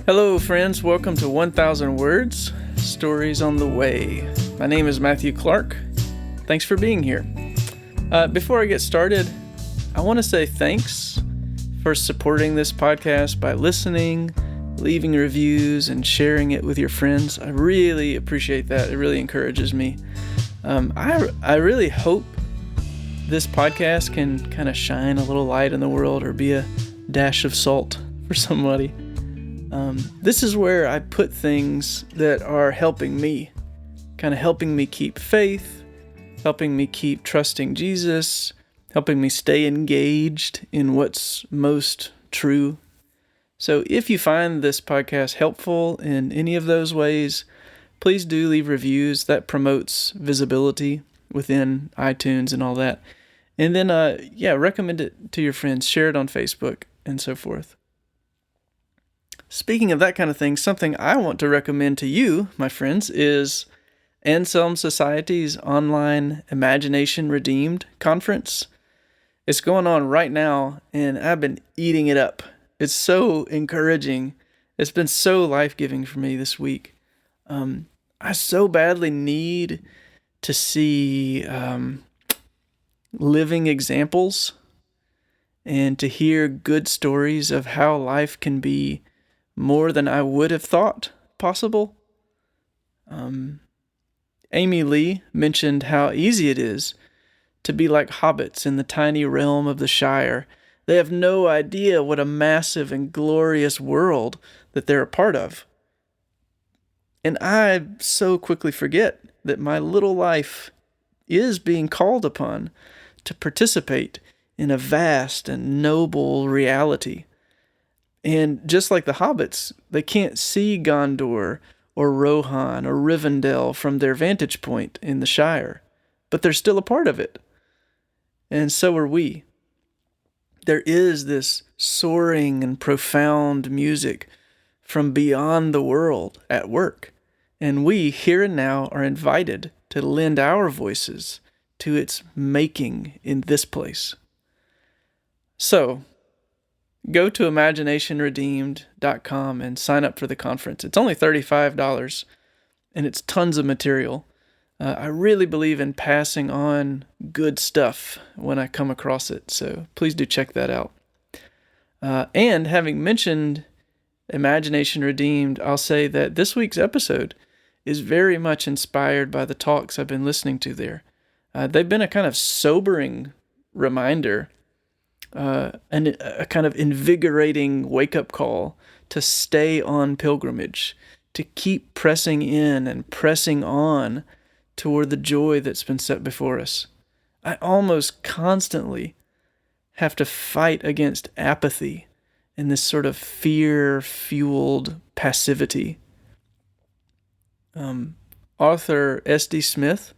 Hello, friends. Welcome to 1000 Words, Stories on the Way. My name is Matthew Clark. Thanks for being here. Before I get started, I want to say thanks for supporting this podcast by listening, leaving reviews, and sharing it with your friends. I really appreciate that. It really encourages me. I really hope this podcast can kind of shine a little light in the world or be a dash of salt for somebody. This is where I put things that are helping me, kind of helping me keep faith, helping me keep trusting Jesus, helping me stay engaged in what's most true. So if you find this podcast helpful in any of those ways, please do leave reviews. That promotes visibility within iTunes and all that. And then, recommend it to your friends, share it on Facebook, and so forth. Speaking of that kind of thing, something I want to recommend to you, my friends, is Anselm Society's online Imagination Redeemed conference. It's going on right now, and I've been eating it up. It's so encouraging. It's been so life-giving for me this week. I so badly need to see living examples and to hear good stories of how life can be more than I would have thought possible. Amy Lee mentioned how easy it is to be like hobbits in the tiny realm of the Shire. They have no idea what a massive and glorious world that they're a part of. And I so quickly forget that my little life is being called upon to participate in a vast and noble reality. And just like the hobbits, they can't see Gondor or Rohan or Rivendell from their vantage point in the Shire, but they're still a part of it. And so are we. There is this soaring and profound music from beyond the world at work, and we, here and now, are invited to lend our voices to its making in this place. So, go to imaginationredeemed.com and sign up for the conference. It's only $35, and it's tons of material. I really believe in passing on good stuff when I come across it, so please do check that out. And having mentioned Imagination Redeemed, I'll say that this week's episode is very much inspired by the talks I've been listening to there. They've been a kind of sobering reminder and a kind of invigorating wake-up call to stay on pilgrimage, to keep pressing in and pressing on toward the joy that's been set before us. I almost constantly have to fight against apathy and this sort of fear-fueled passivity. Author S.D. Smith,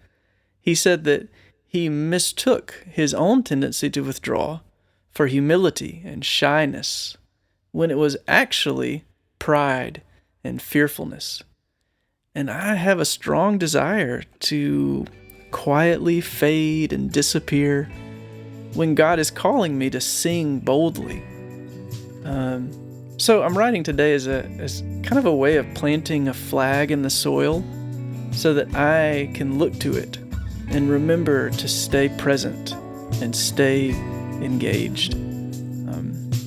he said that he mistook his own tendency to withdraw for humility and shyness, when it was actually pride and fearfulness. And I have a strong desire to quietly fade and disappear when God is calling me to sing boldly. So I'm writing today as kind of a way of planting a flag in the soil so that I can look to it and remember to stay present and stay engaged.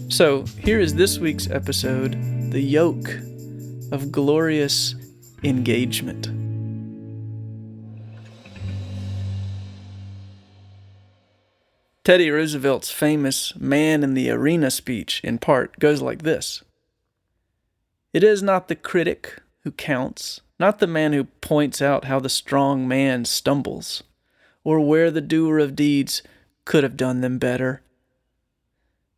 So here is this week's episode, The Yoke of Glorious Engagement. Teddy Roosevelt's famous Man in the Arena speech, in part, goes like this. It is not the critic who counts, not the man who points out how the strong man stumbles, or where the doer of deeds could have done them better.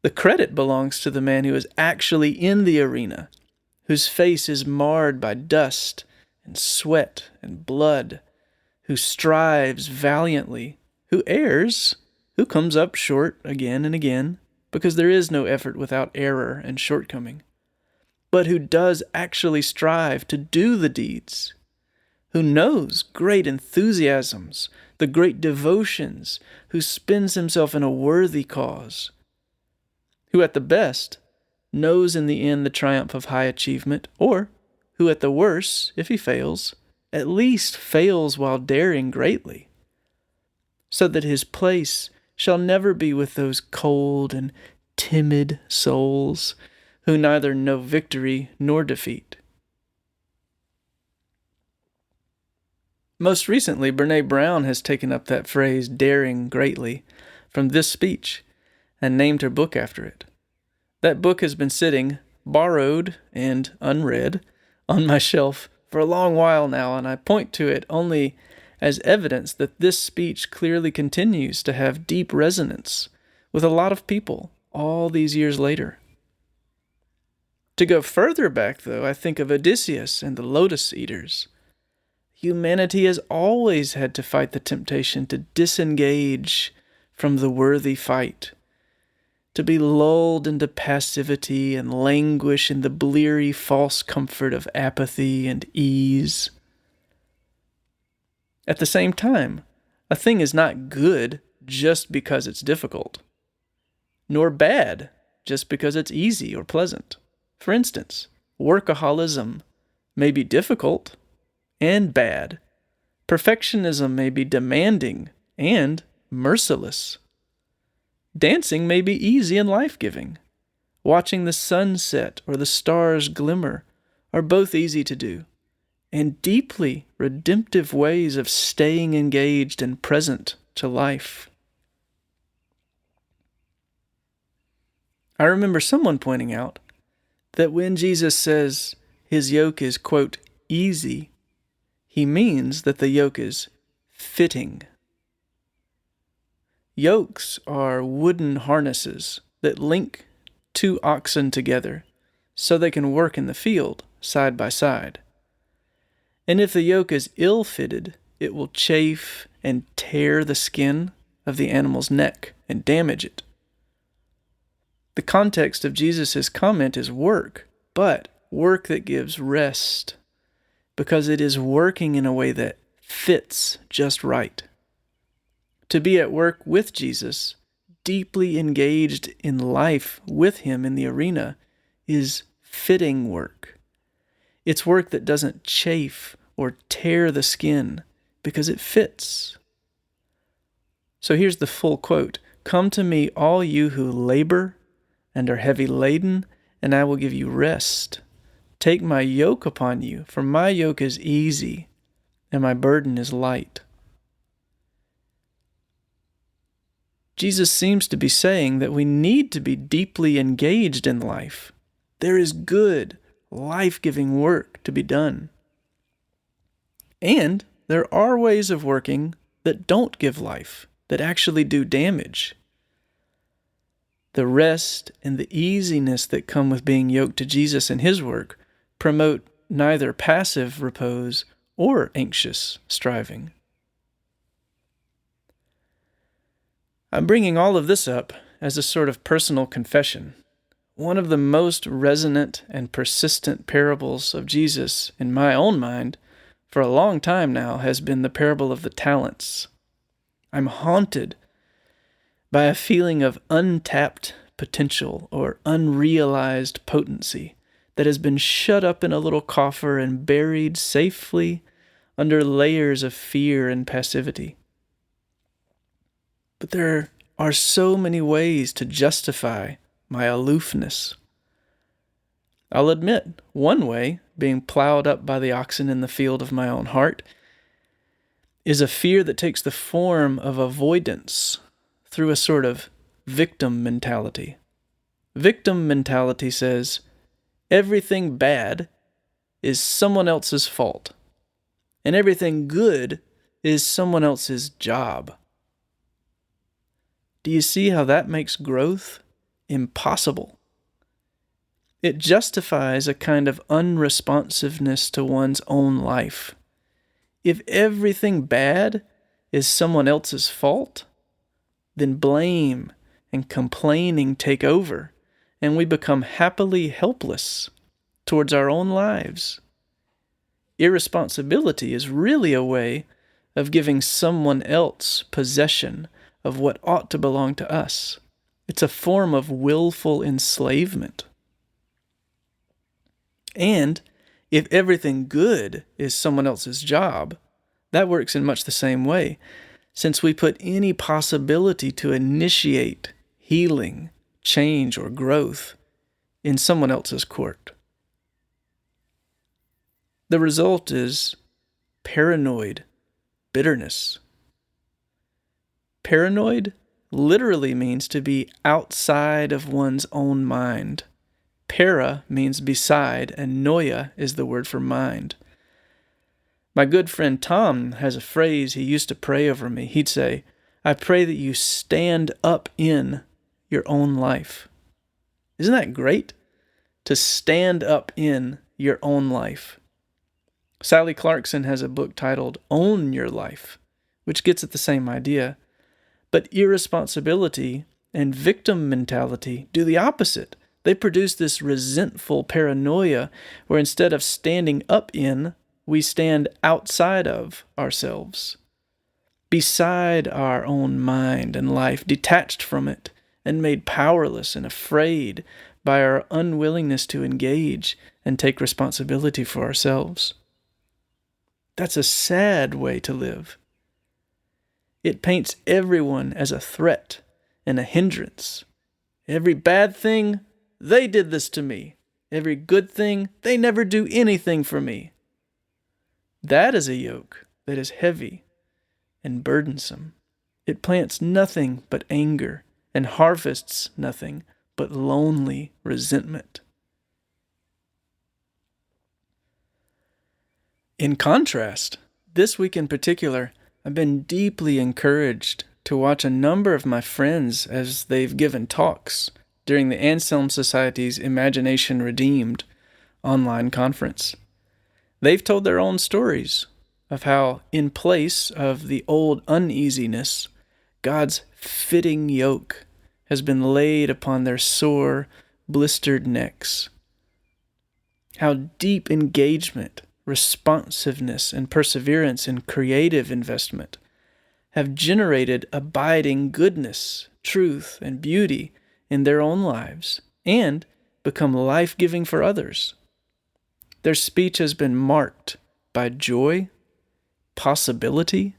The credit belongs to the man who is actually in the arena, whose face is marred by dust and sweat and blood, who strives valiantly, who errs, who comes up short again and again, because there is no effort without error and shortcoming, but who does actually strive to do the deeds, who knows great enthusiasms, the great devotions, who spends himself in a worthy cause, who at the best knows in the end the triumph of high achievement, or who at the worst, if he fails, at least fails while daring greatly, so that his place shall never be with those cold and timid souls who neither know victory nor defeat. Most recently, Brene Brown has taken up that phrase, daring greatly, from this speech, and named her book after it. That book has been sitting, borrowed and unread, on my shelf for a long while now, and I point to it only as evidence that this speech clearly continues to have deep resonance with a lot of people all these years later. To go further back, though, I think of Odysseus and the Lotus Eaters. Humanity has always had to fight the temptation to disengage from the worthy fight, to be lulled into passivity and languish in the bleary false comfort of apathy and ease. At the same time, a thing is not good just because it's difficult, nor bad just because it's easy or pleasant. For instance, workaholism may be difficult and bad. Perfectionism may be demanding and merciless. Dancing may be easy and life-giving. Watching the sunset or the stars glimmer are both easy to do, and deeply redemptive ways of staying engaged and present to life. I remember someone pointing out that when Jesus says his yoke is, quote, easy, he means that the yoke is fitting. Yokes are wooden harnesses that link two oxen together so they can work in the field side by side. And if the yoke is ill-fitted, it will chafe and tear the skin of the animal's neck and damage it. The context of Jesus' comment is work, but work that gives rest, because it is working in a way that fits just right. To be at work with Jesus, deeply engaged in life with him in the arena, is fitting work. It's work that doesn't chafe or tear the skin because it fits. So here's the full quote. "Come to me, all you who labor and are heavy laden, and I will give you rest. Take my yoke upon you, for my yoke is easy, and my burden is light." Jesus seems to be saying that we need to be deeply engaged in life. There is good, life-giving work to be done. And there are ways of working that don't give life, that actually do damage. The rest and the easiness that come with being yoked to Jesus and his work promote neither passive repose or anxious striving. I'm bringing all of this up as a sort of personal confession. One of the most resonant and persistent parables of Jesus in my own mind for a long time now has been the parable of the talents. I'm haunted by a feeling of untapped potential or unrealized potency that has been shut up in a little coffer and buried safely under layers of fear and passivity. But there are so many ways to justify my aloofness. I'll admit, one way, being plowed up by the oxen in the field of my own heart, is a fear that takes the form of avoidance through a sort of victim mentality. Victim mentality says, everything bad is someone else's fault, and everything good is someone else's job. Do you see how that makes growth impossible? It justifies a kind of unresponsiveness to one's own life. If everything bad is someone else's fault, then blame and complaining take over, and we become happily helpless towards our own lives. Irresponsibility is really a way of giving someone else possession of what ought to belong to us. It's a form of willful enslavement. And if everything good is someone else's job, that works in much the same way, since we put any possibility to initiate healing, change, or growth in someone else's court. The result is paranoid bitterness. Paranoid literally means to be outside of one's own mind. Para means beside, and noia is the word for mind. My good friend Tom has a phrase he used to pray over me. He'd say, "I pray that you stand up in your own life." Isn't that great? To stand up in your own life. Sally Clarkson has a book titled Own Your Life, which gets at the same idea. But irresponsibility and victim mentality do the opposite. They produce this resentful paranoia where instead of standing up in, we stand outside of ourselves, beside our own mind and life, detached from it and made powerless and afraid by our unwillingness to engage and take responsibility for ourselves. That's a sad way to live. It paints everyone as a threat and a hindrance. Every bad thing, they did this to me. Every good thing, they never do anything for me. That is a yoke that is heavy and burdensome. It plants nothing but anger and harvests nothing but lonely resentment. In contrast, this week in particular, I've been deeply encouraged to watch a number of my friends as they've given talks during the Anselm Society's Imagination Redeemed online conference. They've told their own stories of how, in place of the old uneasiness, God's fitting yoke has been laid upon their sore, blistered necks. How deep engagement, responsiveness, and perseverance in creative investment have generated abiding goodness, truth, and beauty in their own lives and become life-giving for others. Their speech has been marked by joy, possibility,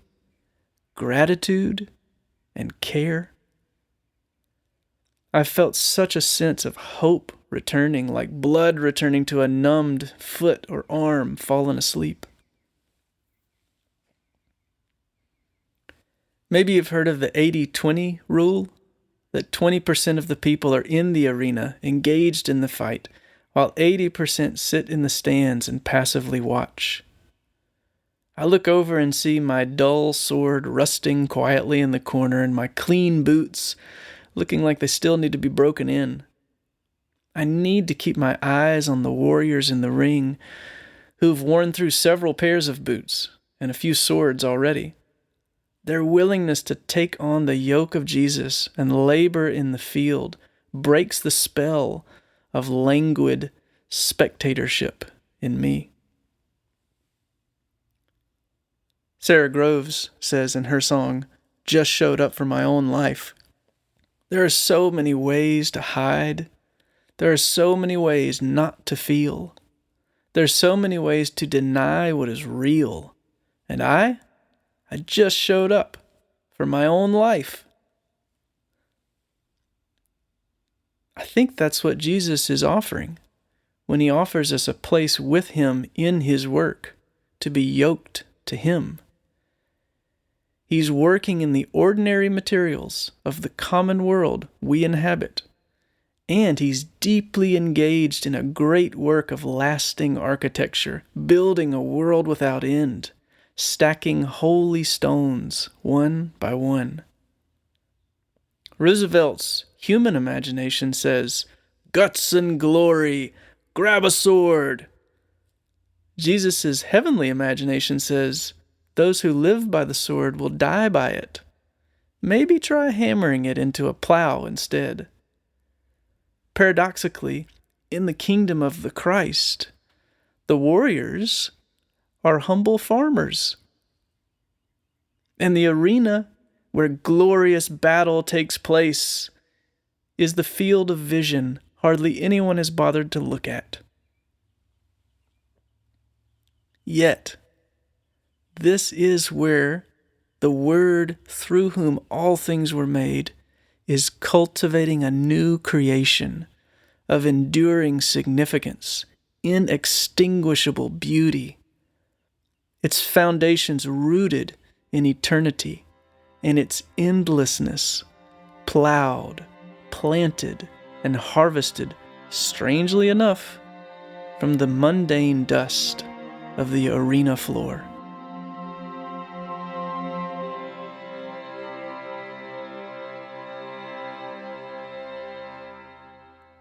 gratitude, and care. I felt such a sense of hope returning, like blood returning to a numbed foot or arm fallen asleep. Maybe you've heard of the 80-20 rule, that 20% of the people are in the arena, engaged in the fight, while 80% sit in the stands and passively watch. I look over and see my dull sword rusting quietly in the corner and my clean boots looking like they still need to be broken in. I need to keep my eyes on the warriors in the ring who've worn through several pairs of boots and a few swords already. Their willingness to take on the yoke of Jesus and labor in the field breaks the spell of languid spectatorship in me. Sarah Groves says in her song, "Just Showed Up for My Own Life," there are so many ways to hide. There are so many ways not to feel. There's so many ways to deny what is real. And I just showed up for my own life. I think that's what Jesus is offering when he offers us a place with him in his work, to be yoked to him. He's working in the ordinary materials of the common world we inhabit, and he's deeply engaged in a great work of lasting architecture, building a world without end, stacking holy stones one by one. Roosevelt's human imagination says, "Guts and glory, grab a sword." Jesus' heavenly imagination says, "Those who live by the sword will die by it. Maybe try hammering it into a plow instead." Paradoxically, in the kingdom of the Christ, the warriors are humble farmers. And the arena where glorious battle takes place is the field of vision hardly anyone has bothered to look at. yet. This is where the Word through whom all things were made is cultivating a new creation of enduring significance, inextinguishable beauty. Its foundations rooted in eternity, and its endlessness plowed, planted, and harvested, strangely enough, from the mundane dust of the arena floor.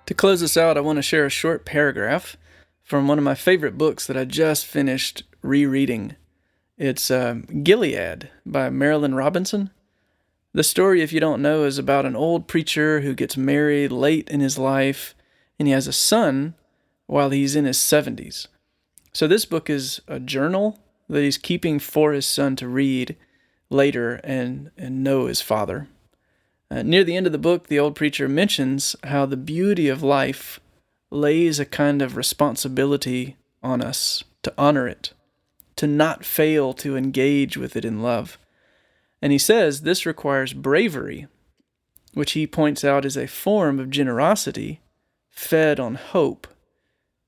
To close this out, I want to share a short paragraph from one of my favorite books that I just finished rereading. It's Gilead by Marilynne Robinson. The story, if you don't know, is about an old preacher who gets married late in his life, and he has a son while he's in his 70s. So this book is a journal that he's keeping for his son to read later and know his father. Near the end of the book, the old preacher mentions how the beauty of life lays a kind of responsibility on us to honor it, to not fail to engage with it in love. And he says this requires bravery, which he points out is a form of generosity fed on hope,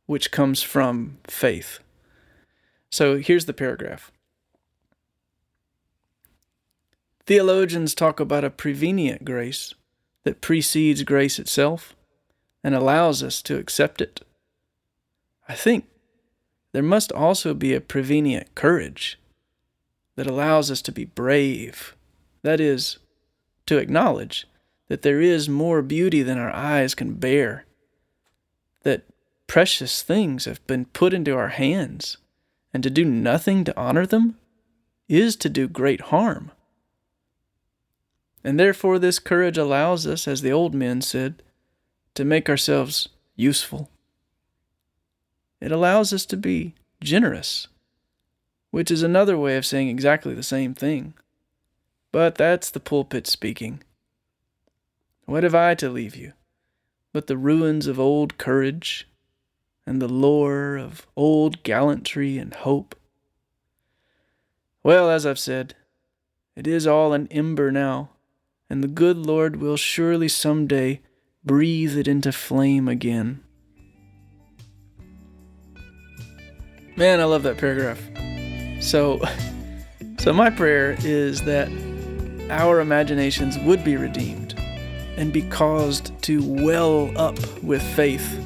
which comes from faith. So here's the paragraph. Theologians talk about a prevenient grace that precedes grace itself and allows us to accept it. I think there must also be a prevenient courage that allows us to be brave. That is, to acknowledge that there is more beauty than our eyes can bear, that precious things have been put into our hands, and to do nothing to honor them is to do great harm. And therefore this courage allows us, as the old men said, to make ourselves useful. It allows us to be generous, which is another way of saying exactly the same thing. But that's the pulpit speaking. What have I to leave you but the ruins of old courage and the lore of old gallantry and hope? Well, as I've said, it is all an ember now, and the good Lord will surely someday breathe it into flame again. Man, I love that paragraph. So my prayer is that our imaginations would be redeemed and be caused to well up with faith.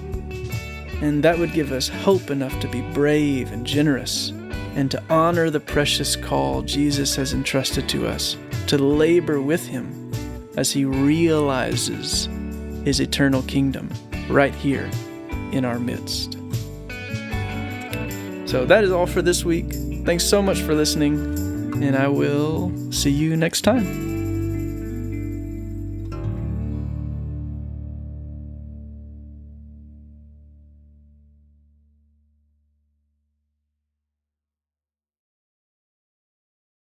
And that would give us hope enough to be brave and generous and to honor the precious call Jesus has entrusted to us, to labor with him as he realizes his eternal kingdom right here in our midst. So that is all for this week. Thanks so much for listening, and I will see you next time.